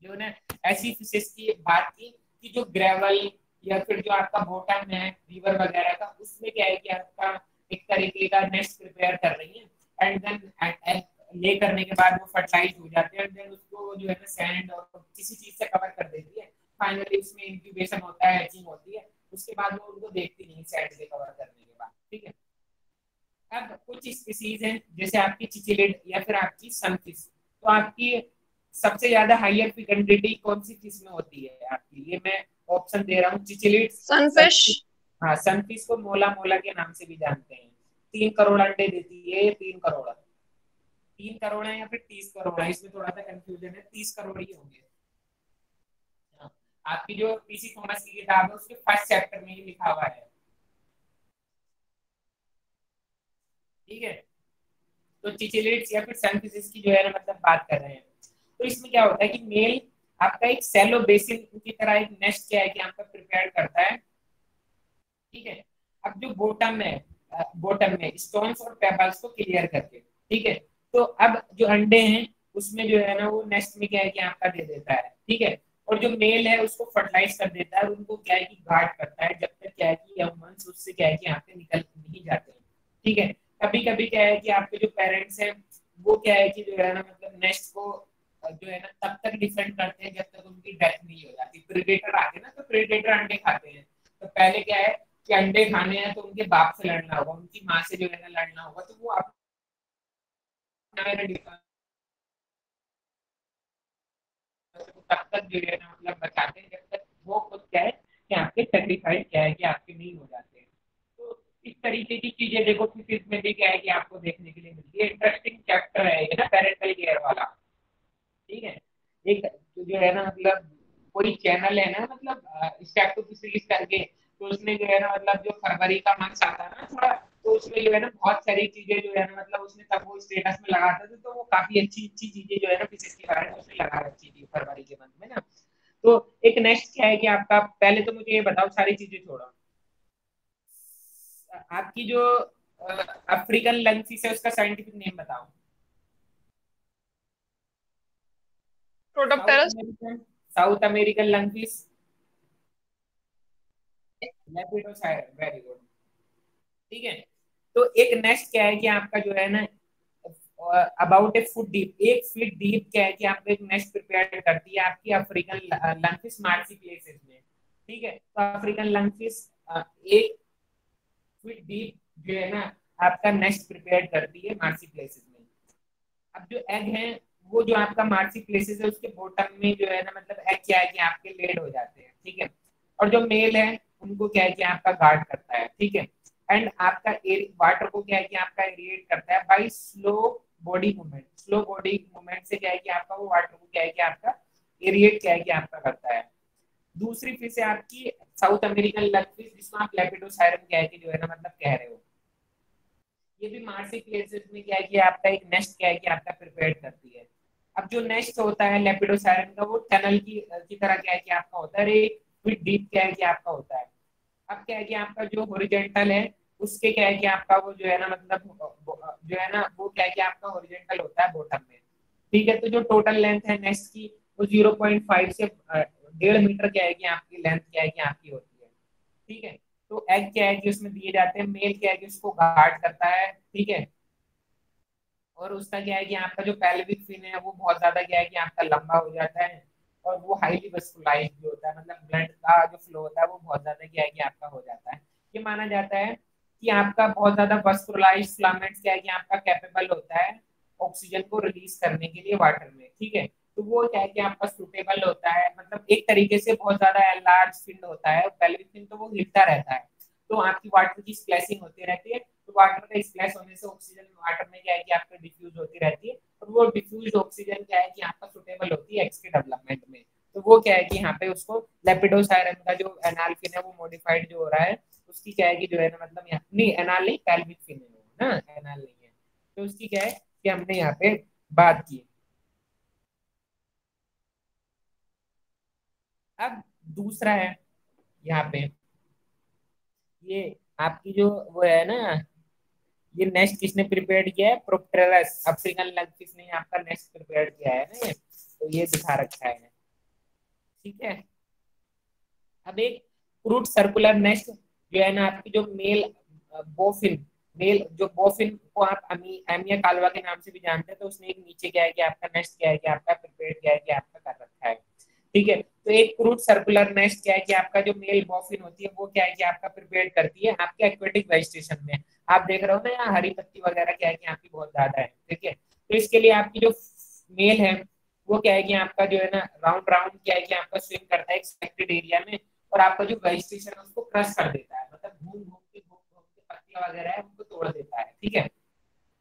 जो ना ऐसी फिशेस की बात की कि जो ग्रेवल या फिर जो आपका बॉटम है रिवर वगैरह का, उसमें क्या है कि आपका एक तरीके का नेस्ट प्रिपेयर कर रही है, एंड देन ले करने के बाद वो फर्टिलाइज हो जाते हैं, एंड देन उसको जो है ना सैंड और किसी चीज से कवर कर देती है। फाइनली उसमें इंक्यूबेशन होता है, हैचिंग होती है, उसके बाद वो उनको देखती नहीं सैंड से कवर करने के बाद। ठीक है। अब कुछ स्पीसीज हैं जैसे आपकी चिचिलिड या फिर आपकी सनफिश। तो आपकी सबसे ज्यादा हाइयर फिकंडिटी कौन सी फिश में होती है आपकी, ये मैं ऑप्शन दे रहा हूँ। चिचिलिड, सनफिश। सनफिश। हाँ, सनफिश को मोला मोला के नाम से भी जानते हैं। 3 करोड़ अंडे देती है ये, 3 करोड़। 3 करोड़ है या फिर 30 करोड़ है, इसमें थोड़ा सा कंफ्यूजन है, 30 करोड़ ही होंगे। हाँ, आपकी जो पीसी थॉमस की किताब है उसके फर्स्ट चैप्टर में ही लिखा हुआ है। ठीक है। तो चिचिलिड्स या फिर सनफिशेस की जो है ना मतलब बात कर रहे हैं। तो इसमें क्या होता है कि मेल आपका एक सेलो बेसिन की तरह एक नेस्ट क्या है कि आपका प्रिपेयर करता है। ठीक है। अब जो बॉटम में स्टोन्स और पेबल्स को क्लियर करके, ठीक है, तो अब जो अंडे हैं उसमें जो है ना वो नेस्ट में क्या है कि आपका दे देता है। ठीक है। और जो मेल है उसको फर्टिलाइज कर देता है और उनको क्या है कि गार्ड करता है जब तक क्या है कि यंग वंस उससे क्या है कि आपके निकल नहीं जाते हैं। ठीक है। कभी कभी क्या है कि आपके जो पेरेंट्स हैं वो क्या है कि जो है ना मतलब नेस्ट को जो है ना तब तक डिफेंड करते हैं जब तक उनकी डेथ नहीं हो जाती। प्रेडेटर आते हैं ना, तो प्रेडेटर अंडे खाते हैं, तो पहले क्या है कि अंडे खाने हैं तो उनके बाप से लड़ना होगा, उनकी माँ से जो है ना लड़ना होगा, तो वो अपना तब तक जो है ना मतलब बचाते हैं जब तक वो खुद क्या है कि आपके सेक्रीफाइस क्या है कि आपके नहीं हो जाते हैं। तो इस तरीके की चीजें देखो फिजिक्स में भी क्या है कि आपको देखने के लिए मिलती है। इंटरेस्टिंग चैप्टर है ये ना पेरेंटल केयर वाला। ठीक है। एक जो है ना मतलब कोई चैनल है ना मतलब स्टेप टू सीरीज करके, तो उसमें जो है ना मतलब जो फरवरी का मंथ आता है ना थोड़ा, तो उसमें जो है ना बहुत सारी चीजें जो है ना मतलब उसने तब वो स्टेटस में लगाता था, तो वो काफी अच्छी अच्छी चीजें जो है ना फिजिक्स के बारे में उसने लगा रखी थी फरवरी के मंथ में ना। तो एक नेक्स्ट क्या है कि आपका, पहले तो मुझे ये बताओ सारी चीजें छोड़ो, आपकी जो अफ्रीकन लंगफिश है उसका साइंटिफिक नेम बताओ। South Protopterus. American, South American lungfish, Lepidosiren, very good. ठीक है। तो एक नेक्स्ट क्या है कि आपका जो है ना about A foot deep, 1 feet deep क्या है कि आपको एक नेस्ट प्रिपेयर करती है आपकी अफ्रीकन लंगफिश मार्सी प्लेसेस में। ठीक है। तो अफ्रीकन लंगफिश 1 फीट डीप जो है ना आपका नेस्ट प्रिपेयर करती है मार्सी प्लेसेस में। अब जो एग है वो जो आपका मार्सी प्लेसेस है उसके बॉटम में जो है ना मतलब एग क्या है कि आपके लेड हो जाते हैं। ठीक है। और जो मेल है उनको क्या है कि आपका गार्ड करता है। ठीक है। एंड आपका वाटर को क्या है कि आपका एरिएट करता है by slow body movement. Slow body movement से क्या है कि आपका वो वाटर को क्या है कि आपका एरिएट क्या है कि आपका करता है। दूसरी फिश है आपकी साउथ अमेरिकन लग फिश जिसको आप लेपिडोसाइरम क्या है कि जो है ना मतलब कह रहे हो। ये भी मार्सी प्लेसेस में क्या है कि आपका एक नेस्ट क्या है कि आपका प्रिपेयर करती है। अब जो नेस्ट होता है लेपिडोसाइरम का वो टनल की तरह क्या है कि आपका होता है, एक फीट डीप क्या है कि आपका होता है। अब क्या है कि आपका जो हॉरिजेंटल है उसके क्या है कि आपका वो जो है ना मतलब जो है ना वो क्या है कि आपका हॉरिजेंटल होता है बॉटम में। ठीक है। तो जो टोटल लेंथ है नेस्ट की वो 0.5 से 1.5 मीटर क्या है कि आपकी लेंथ क्या है कि आपकी होती है। ठीक है। तो एग क्या है कि उसमें दिए जाते हैं, मेल क्या है कि उसको गार्ड करता है। ठीक है। और उसका क्या है कि आपका जो पेल्विक फिन है वो बहुत ज्यादा क्या है कि आपका लंबा हो जाता है, और वो हाईली वस्कुलाइज भी होता है, मतलब ब्लड का जो फ्लो होता है वो बहुत ज्यादा क्या है कि आपका हो जाता है। ये माना जाता है कि आपका बहुत ज्यादा वस्कुलाइज फिलामेंट्स क्या है कि आपका कैपेबल होता है, ऑक्सीजन को रिलीज करने के लिए वाटर में, ठीक है। तो वो क्या है कि आपका सुटेबल होता है, मतलब एक तरीके से बहुत ज्यादा लार्ज फील्ड होता है पेल्विक फिन, तो वो हिलता रहता है, तो आपकी वाटर की स्प्लैशिंग होती रहती है, तो वाटर का स्प्लैश होने से ऑक्सीजन वाटर में क्या है कि आपका डिफ्यूज होती रहती है, और वो डिफ्यूज ऑक्सीजन क्या है कि आपका सुटेबल होती है एक्स के डेवलपमेंट में। तो वो क्या है कि यहाँ पे उसको लेपिडोसाइरम का जो एनाल फिन है वो मॉडिफाइड जो हो रहा है, उसकी क्या है कि जो है ना मतलब यहाँ नहीं एनाल नहीं पेल्विक फिन है वो ना, एनाल नहीं है, तो उसकी क्या है कि हमने यहाँ पे बात की। अब दूसरा है यहाँ पे, ये आपकी जो वो है ना, ये नेक्स्ट किसने प्रिपेयर किया है, प्रोक्टेरस अफ्रीकन लंगफिश ने आपका नेक्स्ट प्रिपेयर किया है ना ये, तो ये दिखा रखा है, ठीक है। अब एक फ्रूट सर्कुलर नेस्ट जो है ना आपकी जो मेल बोफिन, मेल जो बोफिन को आप एमिया कालवा के नाम से भी जानते हैं, तो उसने एक नीचे क्या है कि आपका नेस्ट क्या है कि आपका प्रिपेयर किया है कि आपका कर रखा है, ठीक है। तो एक फ्रूट सर्कुलर नेस्ट क्या है कि आपका जो मेल बॉफिन होती है वो क्या है कि आपका प्रिपेयर करती है आपके एक्वेटिक वेजिटेशन में। आप देख रहे हो ना यहाँ हरी पत्ती वगैरह क्या है कि आपकी बहुत ज्यादा है, ठीक है। तो इसके लिए आपकी जो मेल है वो क्या है कि आपका जो है ना राउंड राउंड क्या है कि आपका स्विम करता है एक सिलेक्टेड एरिया में, और आपका जो वेजिटेशन है उसको क्रश कर देता है, मतलब घूम घूम के पत्तियां वगैरह है उनको तोड़ देता है, ठीक है।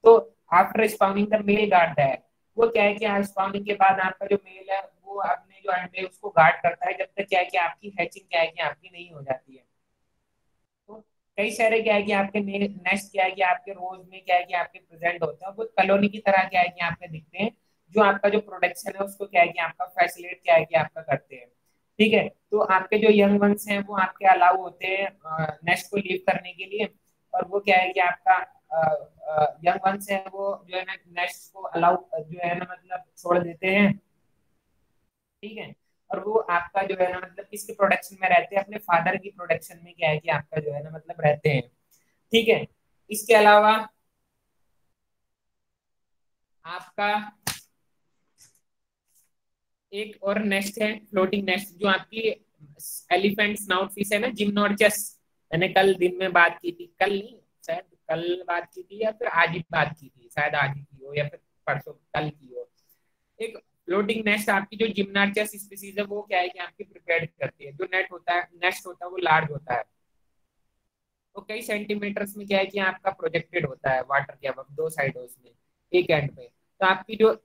तो आफ्टर स्पाउनिंग द मेल गार्ड है, वो क्या है कि स्पाउनिंग के बाद आपका जो मेल है वो अपने जो अंडे उसको गार्ड करता है, जब तक क्या है कि आपकी हैचिंग क्या है कि आपकी नहीं हो जाती है। तो कई सारे क्या है कि आपके नेस्ट क्या है कि आपके रोज में क्या है कि आपके प्रेजेंट होते हैं, वो कॉलोनी की तरह क्या है कि आपके दिखते हैं, जो आपका जो प्रोडक्शन है उसको क्या है कि आपका फैसिलिटेट क्या है कि आपका करते हैं, ठीक है। तो आपके जो यंग वंस हैं वो आपके अलाउ होते हैं नेस्ट को लीव करने के लिए, और वो क्या है कि आपका यंग वंस है वो जो है ना नेस्ट को अलाउ जो है ना मतलब छोड़ देते हैं, ठीक है। और वो आपका जो है ना मतलब किसके प्रोडक्शन में रहते हैं, अपने फादर की प्रोडक्शन में क्या है कि आपका जो है ना मतलब रहते हैं, ठीक है। इसके अलावा आपका एक और नेस्ट है फ्लोटिंग नेस्ट, जो आपकी एलिफेंट स्नाउट फिश है ना जिम्नोरचस, मैंने कल दिन में बात की थी, कल नहीं शायद कल बात की थी या फिर आज ही बात की थी, शायद आज ही की हो या फिर परसों कल की हो। एक फ्लोटिंग नेस्ट आपकी जो जिम्नार्चस स्पीसीज है वो क्या है कि आपकी प्रिपेयर करती है, जो नेट होता है नेस्ट होता है वो लार्ज होता है, तो कई सेंटीमीटर्स में क्या है कि आपका प्रोजेक्टेड होता है वाटर के अब दो साइडों में, एक एंड पे, तो आपकी जो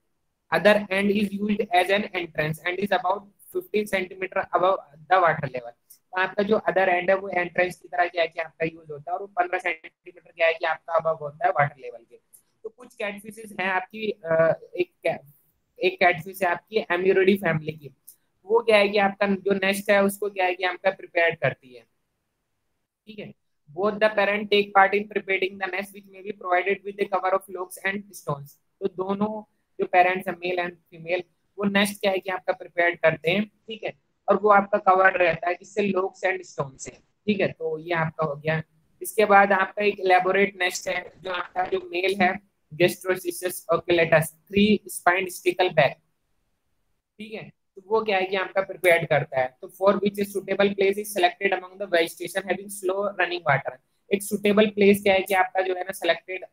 other end is used as an entrance end is about 15 centimetre above the water level, तो आपका जो अदर एंड है वो एंट्रेंस की तरह क्या है कि आपका यूज होता है, और वो 15 सेंटीमीटर क्या है कि आपका अबव होता है वाटर लेवल के। तो कुछ कैटफिशेस हैं आपकी एक कैटफिश है आपकी एम्यूरिडी फैमिली की, वो क्या है कि आपका जो नेस्ट है उसको क्या है कि आपका प्रिपेयर करती है, ठीक है। Both the parent take part in preparing the nest which may be provided with the cover of logs and stones, तो दोनों जो पेरेंट्स है मेल एंड फीमेल वो नेस्ट क्या है कि आपका प्रिपेयर करते हैं, ठीक है। और वो आपका कवर रहता है जिससे लोग्स एंड स्टोन से, ठीक है। तो ये आपका हो गया। इसके बाद आपका एक इलेबोरेट नेस्ट है, जो आपका जो मेल है गेस्ट्रोसिस ओकुलेटस थ्री स्पाइंड स्टिकल बैक, ठीक है। तो वो क्या है कि आपका प्रिपेयर करता है, तो for which is suitable place is selected among the vegetation having slow running water, एक सुटेबल प्लेस क्या है कि आपका जो है ना सेलेक्टेड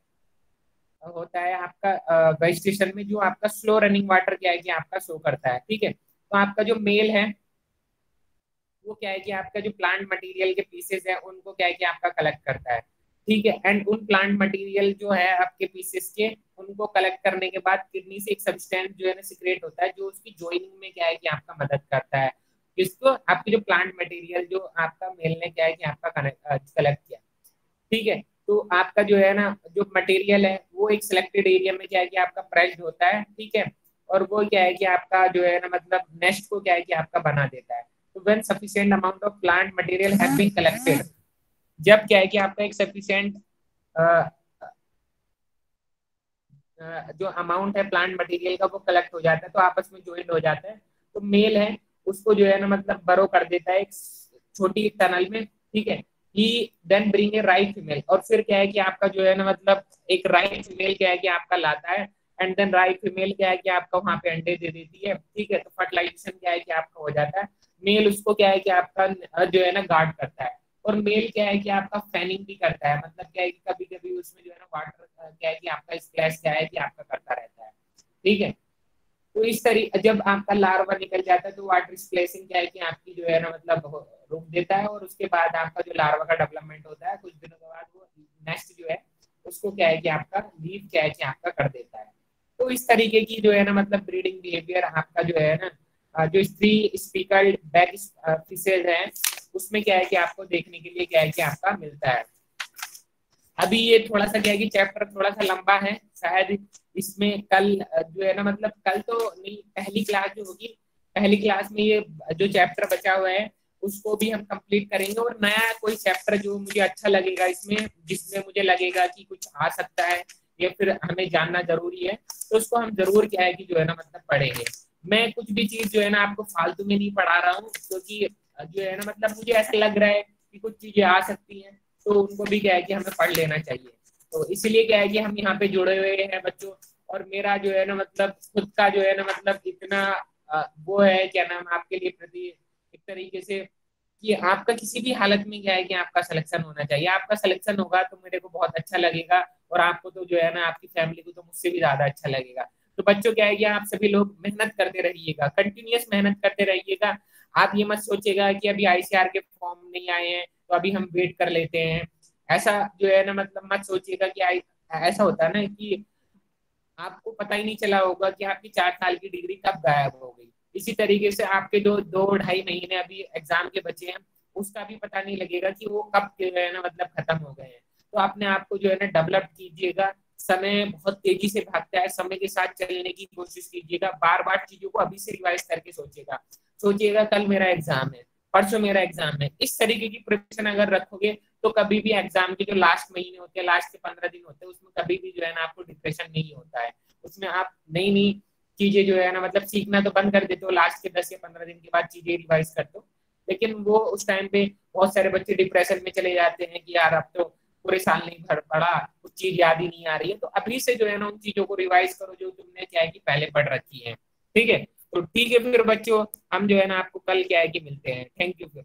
होता है आपका वेजिटेशन में जो आपका स्लो रनिंग वाटर क्या है कि आपका शो करता है, ठीक है। तो आपका जो मेल है वो क्या है कि आपका जो प्लांट मटेरियल के पीसेस है उनको क्या है कि आपका कलेक्ट करता है, ठीक है। एंड उन प्लांट मटेरियल जो है आपके पीसेस के उनको कलेक्ट करने के बाद किडनी से एक सब्सटेंस जो है ना सिक्रेट होता है, जो उसकी जॉइनिंग में क्या है कि आपका मदद करता है, जिसको आपकी जो प्लांट मटेरियल जो आपका मेल ने क्या है कि आपका कलेक्ट किया, ठीक है। तो आपका जो है ना जो मटेरियल है वो एक सिलेक्टेड एरिया में क्या है कि आपका प्रेस्ड होता है, ठीक है। और वो क्या है कि आपका जो है ना मतलब नेस्ट को क्या है कि आपका बना देता है। तो when sufficient amount of plant material have been collected, जब क्या है कि आपका एक सफिशिएंट जो अमाउंट है प्लांट मटेरियल का वो कलेक्ट हो जाता है, तो आपस में ज्वाइन हो जाता है, तो मेल है उसको जो है ना मतलब बरो कर देता है एक छोटी टनल में, ठीक है। He then bring a right female, और फिर क्या है कि आपका जो है ना मतलब एक राइट फीमेल क्या है कि आपका लाता है, एंड देन राइट फीमेल क्या है कि आपका वहां पे अंडे दे देती है, ठीक है। तो फर्टिलाइजेशन क्या है कि आपका हो जाता है, मेल उसको क्या है कि आपका जो है ना गार्ड करता है, और मेल क्या है कि आपका फैनिंग भी करता है, मतलब क्या है कि कभी कभी उसमें जो है ना वाटर क्या है कि आपका स्प्लैश क्या है कि आपका करता रहता है। ठीक है। तो इस तरीके जब आपका लार्वा निकल जाता है तो वाटर डिस्प्लेसिंग क्या है कि आपकी जो है ना मतलब रोक देता है, और उसके बाद आपका जो लार्वा का डेवलपमेंट होता है कुछ दिनों के बाद वो नेक्स्ट जो है उसको क्या है कि आपका लीव क्या है कि आपका कर देता है। तो इस तरीके की जो है ना मतलब ब्रीडिंग बिहेवियर आपका जो है ना जो स्त्री स्पीकर बैक फिशेज है उसमें क्या है कि आपको देखने के लिए क्या है कि आपका मिलता है। अभी ये थोड़ा सा क्या है कि चैप्टर थोड़ा सा लंबा है, शायद इसमें कल जो है ना मतलब कल तो नहीं, पहली क्लास जो होगी पहली क्लास में ये जो चैप्टर बचा हुआ है उसको भी हम कंप्लीट करेंगे, और नया कोई चैप्टर जो मुझे अच्छा लगेगा इसमें, जिसमें मुझे लगेगा कि कुछ आ सकता है या फिर हमें जानना जरूरी है, तो उसको हम जरूर क्या है कि जो है ना मतलब पढ़ेंगे। मैं कुछ भी चीज जो है ना आपको फालतू में नहीं पढ़ा रहा हूँ, क्योंकि जो है ना मतलब मुझे ऐसा लग रहा है कि कुछ चीजें आ सकती हैं तो उनको भी क्या है कि हमें पढ़ लेना चाहिए। तो इसलिए क्या है कि हम यहाँ पे जुड़े हुए हैं बच्चों, और मेरा जो है ना मतलब खुद का जो है ना मतलब इतना वो है क्या नाम आपके लिए प्रति एक तरीके से कि आपका किसी भी हालत में क्या है कि आपका सिलेक्शन होना चाहिए। आपका सिलेक्शन होगा तो मेरे को बहुत अच्छा लगेगा, और आपको तो जो है ना आपकी फैमिली को तो मुझसे भी ज्यादा अच्छा लगेगा। तो बच्चों क्या है कि आप सभी लोग मेहनत करते रहिएगा, कंटिन्यूअस मेहनत करते रहिएगा। आप ये मत सोचेगा कि अभी आईसीआर के फॉर्म नहीं आए हैं तो अभी हम वेट कर लेते हैं, ऐसा जो है ना मतलब मत सोचिएगा कि ऐसा होता है ना कि आपको पता ही नहीं चला होगा कि आपकी 4 साल की डिग्री कब गायब हो गई। इसी तरीके से आपके जो 2 ढाई महीने अभी एग्जाम के बचे हैं उसका भी पता नहीं लगेगा कि वो कब जो है ना मतलब खत्म हो गए हैं। तो अपने आप को जो है ना डेवलप कीजिएगा। समय बहुत तेजी से भागता है, समय के साथ चलने की कोशिश कीजिएगा, बार बार चीजों को अभी से रिवाइज करके सोचिएगा। सोचिएगा कल मेरा एग्जाम है, परसों मेरा एग्जाम है, इस तरीके की प्रिपरेशन अगर रखोगे तो कभी भी एग्जाम के जो लास्ट महीने होते हैं, लास्ट के 15 दिन होते हैं, उसमें कभी भी जो है ना आपको डिप्रेशन नहीं होता है। उसमें आप नई नई चीजें जो है ना मतलब सीखना तो बंद कर देते हो, लास्ट के 10 या 15 दिन के बाद चीजें रिवाइज करते हो, लेकिन वो उस टाइम पे बहुत सारे बच्चे डिप्रेशन में चले जाते हैं कि यार अब तो पूरे साल नहीं भर पड़ा, कुछ चीज याद ही नहीं आ रही है। तो अभी से जो है ना उन चीजों को रिवाइज करो जो तुमने क्या है कि पहले पढ़ रखी है। ठीक है, तो ठीक है फिर बच्चों, हम जो है ना आपको कल क्या है कि मिलते हैं। थैंक यू फिर।